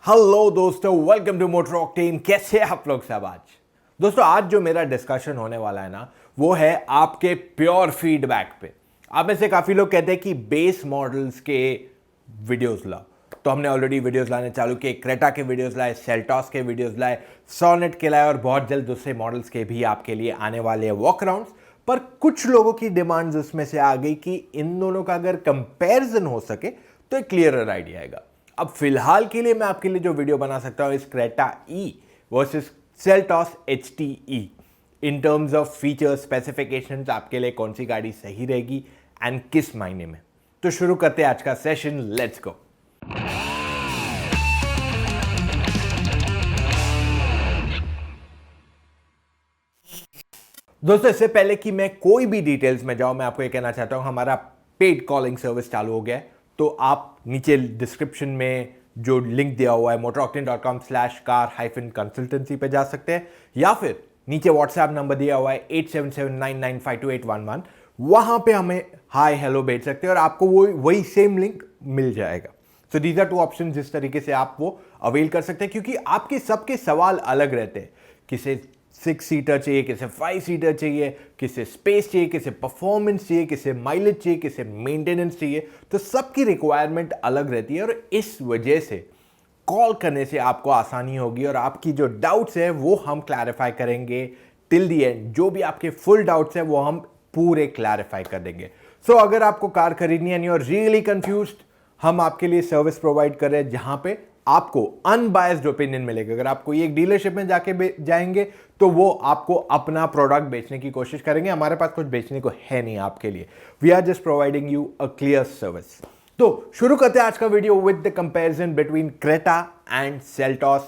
Hello दोस्तों, welcome to motor octane. कैसे हैं आप लोग सब? आज दोस्तों, आज जो मेरा डिस्कशन होने वाला है ना, वो है आपके प्योर फीडबैक पे। आप में से काफी लोग कहते हैं कि बेस मॉडल्स के वीडियोस लाओ, तो हमने ऑलरेडी वीडियोस लाने चालू किए। क्रेटा के वीडियोस लाए, सेल्टॉस के वीडियोस लाए, सोनेट के लाए और बहुत जल्द दूसरे मॉडल्स के भी आपके लिए आने वाले हैं वॉक अराउंड्स। पर कुछ लोगों की डिमांड्स उसमें से आ गई कि इन दोनों का अगर कंपैरिजन हो सके तो एक क्लियरर आइडिया आएगा। अब फिलहाल के लिए मैं आपके लिए जो वीडियो बना सकता हूं इस Creta E versus Seltos HTE in terms of feature specifications, आपके लिए कौन सी गाड़ी सही रहेगी एंड किस मायने में। तो शुरू करते हैं आज का सेशन, लेट्स गो। दोस्तों, इससे पहले कि मैं कोई भी डिटेल्स में जाऊं, मैं आपको ये कहना चाहता हूं हमारा पेड कॉलिंग सर्विस चालू हो गया है। तो आप नीचे डिस्क्रिप्शन में जो लिंक दिया हुआ है motoroctane.com/car-consultancy पे जा सकते हैं, या फिर नीचे व्हाट्सएप नंबर दिया हुआ है 8779952811, वहां पे हमें हाय हेलो भेज सकते हैं और आपको वही सेम लिंक मिल जाएगा। So these are two option जिस तरीके से आप वो अवेल कर सकते हैं, क्योंकि आपके सबके सवाल अलग रहते हैं। किसे 6 सीटर चाहिए, किसे 5 सीटर चाहिए, किसे स्पेस चाहिए, किसे परफॉर्मेंस चाहिए, किसे माइलेज चाहिए, किसे मेंटेनेंस चाहिए। तो सबकी रिक्वायरमेंट अलग रहती है और इस वजह से कॉल करने से आपको आसानी होगी और आपकी जो डाउट्स है वो हम क्लैरिफाई करेंगे टिल दी एंड। जो भी आपके फुल डाउट्स है वो हम पूरे क्लैरिफाई कर देंगे। सो अगर आपको कार खरीदनी है, यू आर रियली कंफ्यूज्ड, हम आपके लिए सर्विस प्रोवाइड कर रहे हैं जहां पे आपको अनबायस्ड ओपिनियन मिलेगा। अगर आप कोई एक डीलरशिप में जाके जाएंगे तो वो आपको अपना प्रोडक्ट बेचने की कोशिश करेंगे। हमारे पास कुछ बेचने को है नहीं आपके लिए। We are just providing you a clear service. तो शुरू करते हैं आज का video with the comparison between Creta and Seltos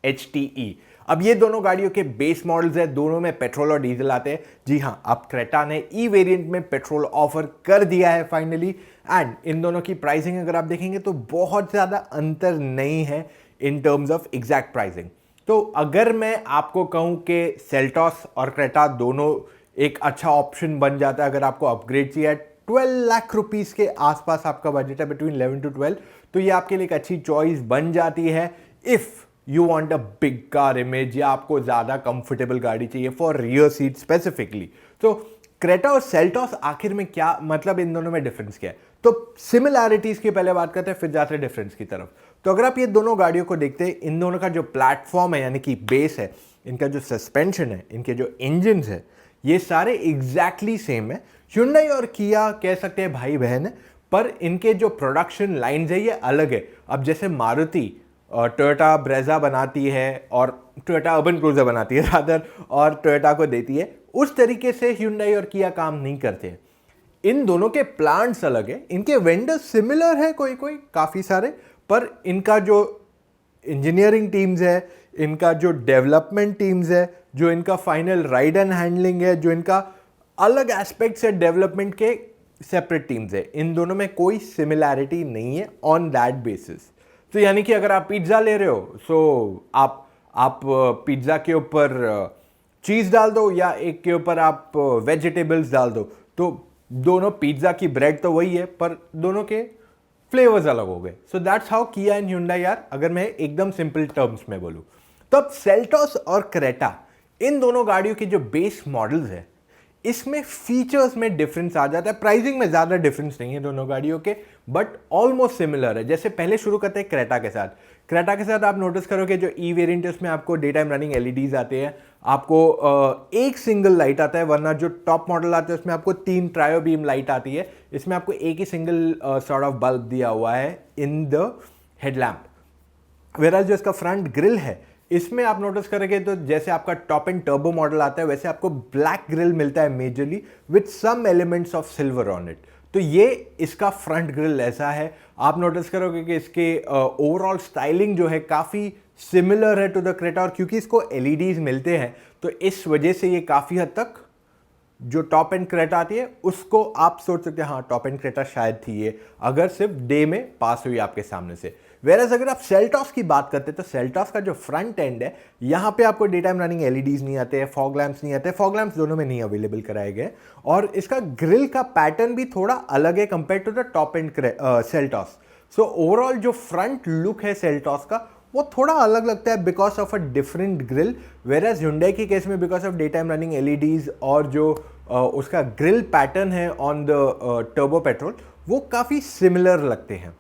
HTE। अब ये दोनों गाड़ियों के बेस मॉडल्स है, दोनों में पेट्रोल और डीजल आते हैं। जी हां, अब क्रेटा ने ई वेरिएंट में पेट्रोल ऑफर कर दिया है फाइनली। एंड इन दोनों की प्राइसिंग अगर आप देखेंगे तो बहुत ज्यादा अंतर नहीं है in terms of exact pricing. तो अगर मैं आपको कहूं कि सेल्टॉस और क्रेटा दोनों एक अच्छा ऑप्शन बन जाता है अगर आपको अपग्रेड चाहिए, 12 लाख रुपीस के आसपास आपका बजट है, बिटवीन 11 to 12, तो ये आपके लिए एक अच्छी चॉइस बन जाती है if you want a big car image या आपको ज्यादा कंफर्टेबल गाड़ी चाहिए फॉर रियर सीट स्पेसिफिकली। तो क्रेटा और सेल्टॉस आखिर में क्या मतलब, इन दोनों में डिफरेंस क्या है? तो सिमिलैरिटीज की पहले बात करते हैं, फिर जाते हैं डिफरेंस की तरफ। तो अगर आप ये दोनों गाड़ियों को देखते हैं, इन दोनों का जो प्लेटफॉर्म है यानी कि बेस है, इनका जो सस्पेंशन है, इनके जो इंजन है, ये सारे एग्जैक्टली सेम है। Hyundai और किया कह सकते हैं भाई बहन है, पर इनके जो प्रोडक्शन लाइन्स है ये अलग है। अब जैसे मारुति टोयोटा ब्रेजा बनाती है और टोयोटा अर्बन क्रूजर बनाती है रादर, और टोयोटा को देती है, उस तरीके से Hyundai और किया काम नहीं करते हैं। इन दोनों के प्लांट्स अलग है, इनके वेंडर्स सिमिलर है कोई कोई काफ़ी सारे, पर इनका जो इंजीनियरिंग टीम्स है, इनका जो डेवलपमेंट टीम्स है, जो इनका फाइनल राइड एंड हैंडलिंग है, जो इनका अलग एस्पेक्ट्स है डेवलपमेंट के, सेपरेट टीम्स है। इन दोनों में कोई सिमिलैरिटी नहीं है ऑन दैट बेसिस। तो यानी कि अगर आप पिज्ज़ा ले रहे हो, सो आप पिज्ज़ा के ऊपर चीज़ डाल दो या एक के ऊपर आप वेजिटेबल्स डाल दो, तो दोनों पिज्ज़ा की ब्रेड तो वही है, पर दोनों के फ्लेवर्स अलग हो गए। सो दैट्स हाउ किया एंड Hyundai यार, अगर मैं एकदम सिंपल टर्म्स में बोलूं। तो अब सेल्टॉस और क्रेटा, इन दोनों गाड़ियों के जो बेस मॉडल्स है, इसमें फीचर्स में डिफरेंस आ जाता है। प्राइसिंग में ज्यादा डिफरेंस नहीं है दोनों गाड़ियों के, बट ऑलमोस्ट सिमिलर है। जैसे पहले शुरू करते हैं क्रेटा के साथ। क्रेटा के साथ आप नोटिस करोगे जो ई वेरिएंट है उसमें आपको डे टाइम रनिंग LEDs आते हैं, आपको एक सिंगल लाइट आता है, वरना जो टॉप मॉडल आते हैं उसमें आपको 3 ट्रायो बीम लाइट आती है। इसमें आपको एक ही सिंगल सॉर्ट ऑफ बल्ब दिया हुआ है इन द हेडलैम्प। वेराज जो इसका फ्रंट ग्रिल है, इसमें आप नोटिस करेंगे तो जैसे आपका टॉप एंड टर्बो मॉडल आता है, वैसे आपको ब्लैक ग्रिल मिलता है majorly with some elements of silver on it. तो ये इसका फ्रंट ग्रिल ऐसा है। आप नोटिस करोगे कि इसके ओवरऑल स्टाइलिंग जो है काफ़ी सिमिलर है टू द क्रेटा, और क्योंकि इसको LEDs मिलते हैं तो इस वजह से ये काफ़ी हद तक जो टॉप एंड क्रेटा आती है उसको आप सोच सकते हैं हाँ टॉप एंड क्रेटा शायद थी ये, अगर सिर्फ डे में पास हुई आपके सामने से। वेरएज अगर आप सेल्टॉस की बात करते हैं तो सेल्टॉस का जो फ्रंट एंड है, यहाँ पे आपको डे टाइम रनिंग LEDs नहीं आते हैं, फॉग लैंप्स नहीं आते, फॉग लैंप्स दोनों में नहीं अवेलेबल कराए गए, और इसका ग्रिल का पैटर्न भी थोड़ा अलग है compare to the top end Seltos. So overall जो फ्रंट लुक है सेल्टॉस का वो थोड़ा अलग लगता है because of a different grill, whereas Hyundai के केस में because of day time running LEDs और जो उसका ग्रिल पैटर्न है ऑन द टर्बो पेट्रोल वो काफ़ी सिमिलर लगते हैं।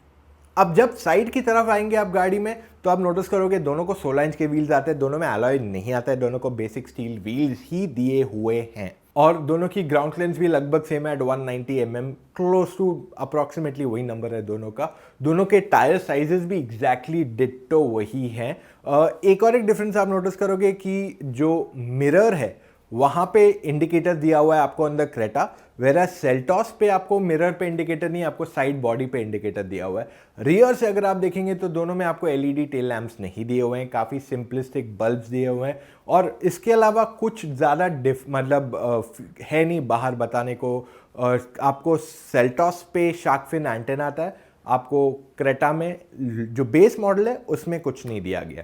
अब जब साइड की तरफ आएंगे आप गाड़ी में तो आप नोटिस करोगे दोनों को 16 इंच के व्हील्स आते हैं, दोनों में अलॉय नहीं आता है, दोनों को बेसिक स्टील व्हील्स ही दिए हुए हैं और दोनों की ग्राउंड क्लियरेंस भी लगभग सेम है at 190 mm, close to approximately वही नंबर है दोनों का। दोनों के टायर साइजेस भी एग्जैक्टली डिट्टो वही हैं। एक और एक डिफरेंस आप नोटिस करोगे कि जो मिरर है वहाँ पे इंडिकेटर दिया हुआ है आपको अंदर क्रेटा, वेराज सेल्टॉस पे आपको मिरर पे इंडिकेटर नहीं, आपको साइड बॉडी पे इंडिकेटर दिया हुआ है। रियर से अगर आप देखेंगे तो दोनों में आपको एलईडी टेल लैंप्स नहीं दिए हुए हैं, काफ़ी सिंपलिस्टिक बल्ब्स दिए हुए हैं और इसके अलावा कुछ ज़्यादा है नहीं बाहर बताने को। आपको सेल्टॉस पे शार्क फिन एंटेना आता है, आपको क्रेटा में जो बेस मॉडल है उसमें कुछ नहीं दिया गया।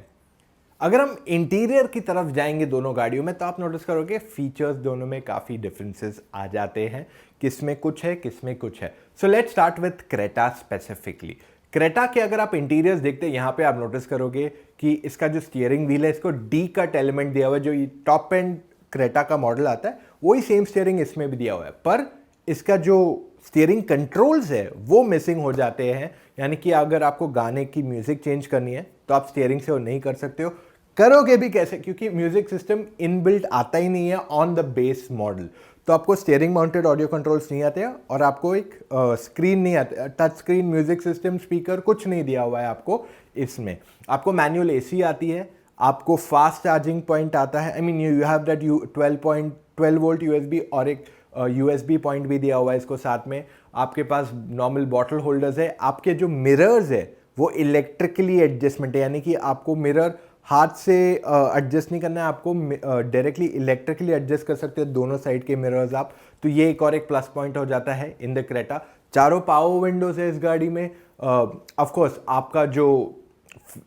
अगर हम इंटीरियर की तरफ जाएंगे दोनों गाड़ियों में तो आप नोटिस करोगे फीचर्स दोनों में काफ़ी डिफरेंसेस आ जाते हैं, किसमें कुछ है किसमें कुछ है। So let's start with Creta specifically. Creta के अगर आप इंटीरियर्स देखते हैं यहाँ पे आप नोटिस करोगे कि इसका जो स्टीयरिंग व्हील है इसको डी कट एलिमेंट दिया हुआ है, जो टॉप एंड क्रेटा का मॉडल आता है वही सेम स्टीयरिंग इसमें भी दिया हुआ है, पर इसका जो स्टीयरिंग कंट्रोल्स है वो मिसिंग हो जाते हैं। यानी कि अगर आपको गाने की म्यूजिक चेंज करनी है तो आप स्टीयरिंग से वो नहीं कर सकते हो, करोगे भी कैसे क्योंकि म्यूजिक सिस्टम इनबिल्ट आता ही नहीं है ऑन द बेस मॉडल। तो आपको स्टीयरिंग माउंटेड ऑडियो कंट्रोल्स नहीं आते हैं और आपको एक स्क्रीन नहीं आती, touch screen music system speaker कुछ नहीं दिया हुआ है आपको इसमें। आपको मैनुअल एसी आती है, आपको फास्ट चार्जिंग पॉइंट आता है, I mean you have that 12 volt USB और एक यूएसबी पॉइंट भी दिया हुआ है इसको साथ में। आपके पास नॉर्मल बॉटल होल्डर्स है, आपके जो मिरर्स है वो इलेक्ट्रिकली एडजस्टमेंट है, यानी कि आपको मिरर हाथ से एडजस्ट नहीं करना है, आपको डायरेक्टली इलेक्ट्रिकली एडजस्ट कर सकते हैं दोनों साइड के मिरर्स आप। तो ये एक और एक प्लस पॉइंट हो जाता है इन द क्रेटा। चारों पावर विंडोज है इस गाड़ी में। ऑफ कोर्स आपका जो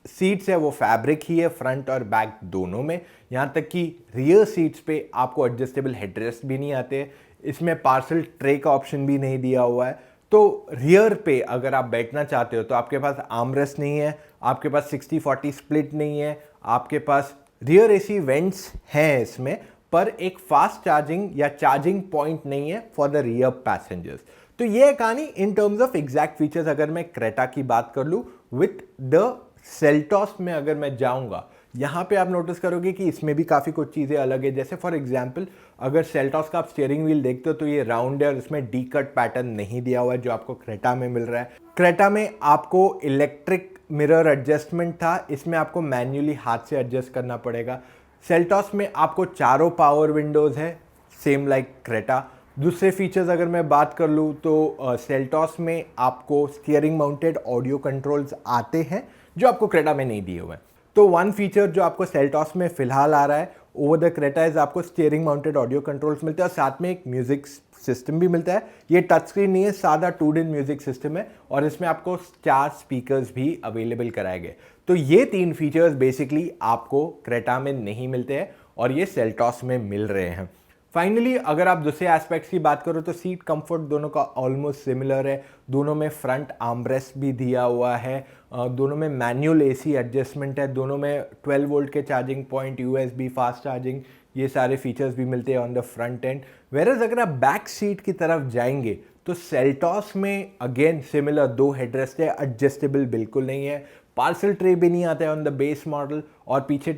सीट्स है वो फैब्रिक ही है फ्रंट और बैक दोनों में, यहाँ तक कि रियर सीट्स पे आपको एडजस्टेबल हेडरेस्ट भी नहीं आते। इसमें पार्सल ट्रे का ऑप्शन भी नहीं दिया हुआ है। तो रियर पे अगर आप बैठना चाहते हो तो आपके पास आर्मरेस्ट नहीं है, आपके पास 60-40 स्प्लिट नहीं है, आपके पास रियर एसी वेंट्स हैं इसमें, पर एक फास्ट चार्जिंग या चार्जिंग पॉइंट नहीं है फॉर द रियर पैसेंजर्स। तो ये कहानी in terms of exact features अगर मैं क्रेटा की बात कर लूँ। विथ द सेल्टॉस में अगर मैं जाऊँगा यहाँ पे आप नोटिस करोगे कि इसमें भी काफ़ी कुछ चीज़ें अलग है। जैसे फॉर एग्जांपल अगर सेल्टॉस का आप स्टीयरिंग व्हील देखते हो तो ये राउंड है और इसमें डी कट पैटर्न नहीं दिया हुआ है जो आपको क्रेटा में मिल रहा है। क्रेटा में आपको इलेक्ट्रिक मिरर एडजस्टमेंट था, इसमें आपको मैन्युअली हाथ से एडजस्ट करना पड़ेगा। सेल्टॉस में आपको चारों पावर विंडोज़ है सेम लाइक क्रेटा। दूसरे फीचर्स अगर मैं बात कर लूँ तो सेल्टॉस में आपको स्टीयरिंग माउंटेड ऑडियो कंट्रोल्स आते हैं जो आपको क्रेटा में नहीं दिए हुए हैं। तो वन फीचर जो आपको सेल्टॉस में फिलहाल आ रहा है ओवर द क्रेटा इज आपको स्टीयरिंग माउंटेड ऑडियो कंट्रोल्स मिलते हैं और साथ में एक म्यूजिक सिस्टम भी मिलता है। ये टच स्क्रीन नहीं है, सादा 2-in म्यूजिक सिस्टम है और इसमें आपको 4 स्पीकर्स भी अवेलेबल कराए गए। तो ये 3 फीचर्स बेसिकली आपको क्रेटा में नहीं मिलते हैं और ये सेल्टॉस में मिल रहे हैं। फाइनली अगर आप दूसरे एस्पेक्ट्स की बात करो तो सीट कंफर्ट दोनों का ऑलमोस्ट सिमिलर है। दोनों में फ्रंट आर्मरेस्ट भी दिया हुआ है, दोनों में मैनुअल एसी एडजस्टमेंट है, दोनों में 12 वोल्ट के charging point, USB fast charging, ये सारे फीचर्स भी मिलते हैं on the front end. Whereas अगर आप बैक सीट की तरफ जाएंगे तो सेल्टॉस में अगेन सिमिलर 2 हेडरेस्ट है, एडजस्टेबल बिल्कुल नहीं है, पार्सल ट्रे भी नहीं आता है ऑन द बेस मॉडल और पीछे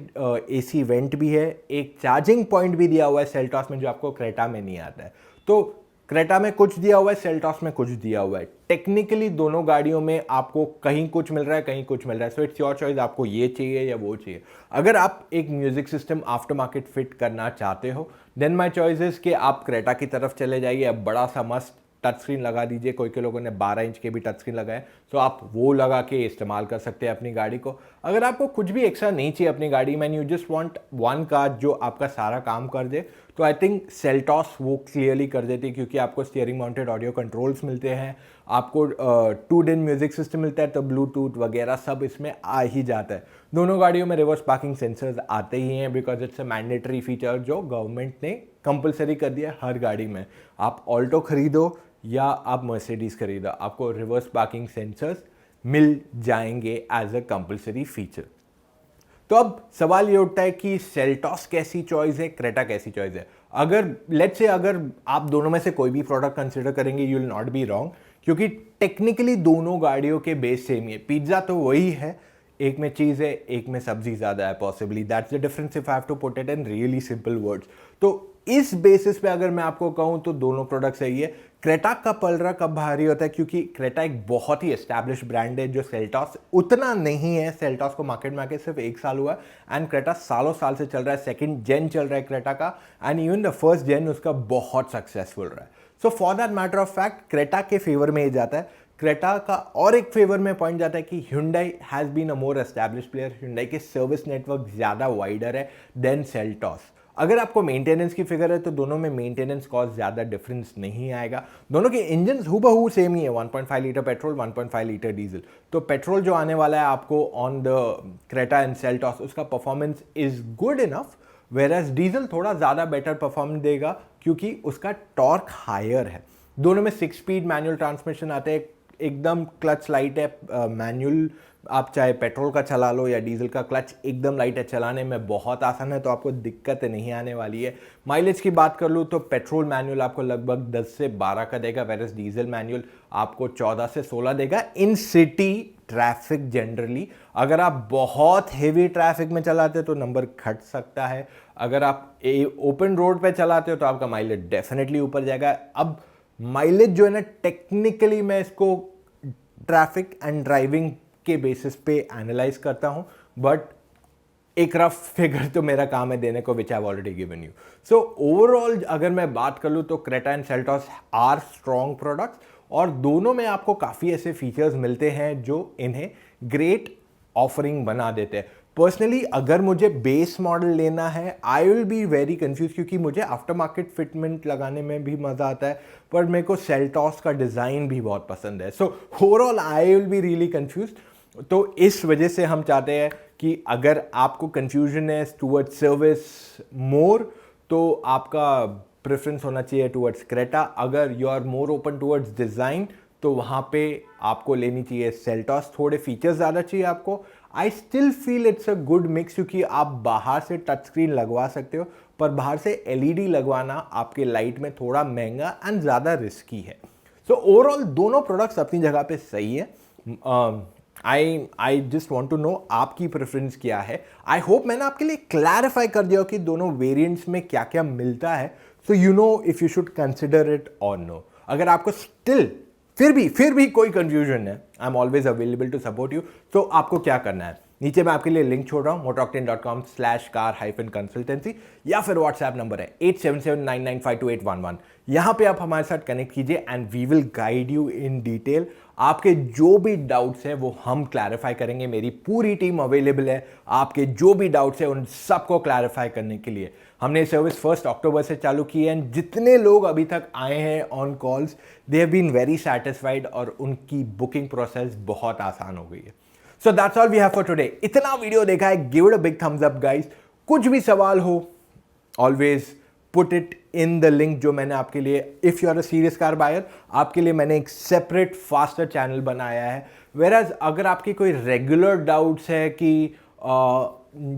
एसी वेंट भी है, एक चार्जिंग पॉइंट भी दिया हुआ है सेल्टॉस में जो आपको क्रेटा में नहीं आता है। तो क्रेटा में कुछ दिया हुआ है, सेल्टॉस में कुछ दिया हुआ है। टेक्निकली दोनों गाड़ियों में आपको कहीं कुछ मिल रहा है कहीं कुछ मिल रहा है, सो इट्स योर चॉइस, आपको ये चाहिए या वो चाहिए। अगर आप एक music system after market fit करना चाहते हो देन माई चॉइस इज कि आप क्रेटा की तरफ चले जाइए। अब बड़ा सा मस्त टच स्क्रीन लगा दीजिए, कोई के लोगों ने 12 इंच के भी टच स्क्रीन लगाए, तो आप वो लगा के इस्तेमाल कर सकते हैं अपनी गाड़ी को। अगर आपको कुछ भी एक्स्ट्रा नहीं चाहिए अपनी गाड़ी में, you just want one car जो आपका सारा काम कर दे, तो आई थिंक सेल्टॉस वो क्लियरली कर देती है क्योंकि आपको स्टीयरिंग माउंटेड ऑडियो कंट्रोल्स मिलते हैं, आपको 2-in म्यूजिक सिस्टम मिलता है, तो ब्लूटूथ वगैरह सब इसमें आ ही जाता है। दोनों गाड़ियों में रिवर्स पार्किंग सेंसर्स आते ही हैं because it's a mandatory feature जो गवर्नमेंट ने कंपलसरी कर दिया हर गाड़ी में। आप ऑल्टो खरीदो या आप मर्सिडीज खरीदो, आपको रिवर्स पार्किंग सेंसर्स मिल जाएंगे एज अ कंपलसरी फीचर। तो अब सवाल ये उठता है कि सेल्टॉस कैसी चॉइस है, क्रेटा कैसी चॉइस है। अगर लेट्स से अगर आप दोनों में से कोई भी प्रोडक्ट कंसिडर करेंगे, you will not be wrong, क्योंकि टेक्निकली दोनों गाड़ियों के बेस सेम ही है। पिज्ज़ा तो वही है, एक में चीज़ है, एक में सब्जी ज़्यादा है, possibly that's the difference if I have to put it in really simple words. तो इस बेसिस पे अगर मैं आपको कहूँ तो दोनों प्रोडक्ट सही है। क्रेटा का पलड़ा कब भारी होता है, क्योंकि क्रेटा एक बहुत ही एस्टैब्लिश ब्रांड है, जो सेल्टॉस उतना नहीं है। सेल्टॉस को मार्केट में आके सिर्फ 1 साल हुआ है एंड क्रेटा सालों साल से चल रहा है। सेकंड जेन चल रहा है क्रेटा का एंड इवन द फर्स्ट जेन उसका बहुत सक्सेसफुल रहा है। So for that matter of fact Creta के फेवर में ये जाता है। क्रेटा का और एक फेवर में पॉइंट जाता है कि Hyundai has been a more establish player. Hyundai के सर्विस नेटवर्क ज़्यादा वाइडर है देन सेल्टॉस। अगर आपको मेंटेनेंस की फिगर है तो दोनों में मेंटेनेंस कॉस्ट ज़्यादा डिफरेंस नहीं आएगा। दोनों के इंजन हूबहू सेम ही है, 1.5 लीटर पेट्रोल, 1.5 लीटर डीजल। तो पेट्रोल जो आने वाला है आपको on the Creta and Seltos, उसका performance is good enough, whereas diesel थोड़ा ज़्यादा बेटर परफॉर्मेंस देगा क्योंकि उसका टॉर्क हायर है। दोनों में 6 स्पीड मैनुअल ट्रांसमिशन आते हैं, एकदम क्लच लाइट है। मैनुअल आप चाहे पेट्रोल का चला लो या डीजल का, क्लच एकदम लाइट है, चलाने में बहुत आसान है, तो आपको दिक्कत नहीं आने वाली है। माइलेज की बात कर लूँ तो पेट्रोल मैनुअल आपको लगभग 10 से 12 का देगा, वेरस डीजल मैनुअल आपको 14 से 16 देगा इन सिटी ट्रैफिक जनरली। अगर आप बहुत हेवी ट्रैफिक में चलाते हो तो नंबर घट सकता है। अगर आप ओपन रोड पे चलाते हो तो आपका माइलेज डेफिनेटली ऊपर जाएगा। अब माइलेज जो है ना, टेक्निकली मैं इसको ट्रैफिक एंड ड्राइविंग के बेसिस पे एनालाइज करता हूं, बट एक रफ फिगर तो मेरा काम है देने को, which I have already given you. So overall अगर मैं बात कर लूँ तो Creta and Seltos are strong products, और दोनों में आपको काफ़ी ऐसे फीचर्स मिलते हैं जो इन्हें ग्रेट ऑफरिंग बना देते हैं। पर्सनली अगर मुझे बेस मॉडल लेना है, I will be very confuse, क्योंकि मुझे आफ्टर मार्केट फिटमेंट लगाने में भी मज़ा आता है, पर मेरे को सेल्टॉस का डिज़ाइन भी बहुत पसंद है। So overall I will be really confuse. तो इस वजह से हम चाहते हैं कि अगर आपको कंफ्यूजन है टूवर्ड्स सर्विस मोर, तो आपका प्रेफरेंस होना चाहिए टूवर्ड्स क्रेटा। अगर you are more open towards design तो वहाँ पे आपको लेनी चाहिए सेल्टॉस। थोड़े फीचर्स ज़्यादा चाहिए आपको। I still feel it's a good mix, क्योंकि आप बाहर से टच स्क्रीन लगवा सकते हो, पर बाहर से एलईडी लगवाना आपके लाइट में थोड़ा महंगा एंड ज़्यादा रिस्की है। सो ओवरऑल दोनों प्रोडक्ट्स अपनी जगह पे सही है। I just want to know आपकी प्रेफरेंस क्या है। आई होप मैंने आपके लिए क्लैरिफाई कर दिया कि दोनों वेरिएंट्स में क्या क्या मिलता है, so you know if you should consider it और नो। अगर आपको स्टिल फिर भी कोई कंफ्यूजन है, I am always available to support you. तो आपको क्या करना है, नीचे मैं आपके लिए लिंक छोड़ रहा हूँ motoroctane.com/car-consultancy, या फिर व्हाट्सएप नंबर है 8779952811। यहाँ पे आप हमारे साथ कनेक्ट कीजिए and we will guide you in detail. आपके जो भी डाउट्स हैं वो हम क्लैरिफाई करेंगे। मेरी पूरी टीम अवेलेबल है आपके जो भी डाउट्स हैं उन सबको क्लैरिफाई करने के लिए। हमने सर्विस 1 अक्टूबर से चालू की है एंड जितने लोग अभी तक आए हैं on calls, they have been very satisfied और उनकी बुकिंग प्रोसेस बहुत आसान हो गई है। So that's all we have for today. इतना वीडियो देखा है, give it a big thumbs up guys. कुछ भी सवाल हो always put it in the link जो मैंने आपके लिए, if you are a serious car buyer, आपके लिए मैंने एक सेपरेट फास्टर चैनल बनाया है। वेराज अगर आपकी कोई रेगुलर डाउट्स है कि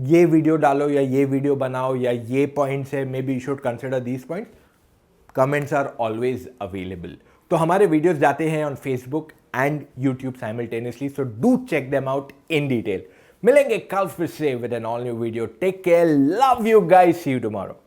ये वीडियो डालो या ये वीडियो बनाओ या ये पॉइंट्स है, maybe you should consider these points, comments are always available. तो हमारे वीडियोस जाते हैं on Facebook and YouTube simultaneously, so do check them out in detail. मिलेंगे कल फिर से with an all new video. Take care, love you guys, see you tomorrow.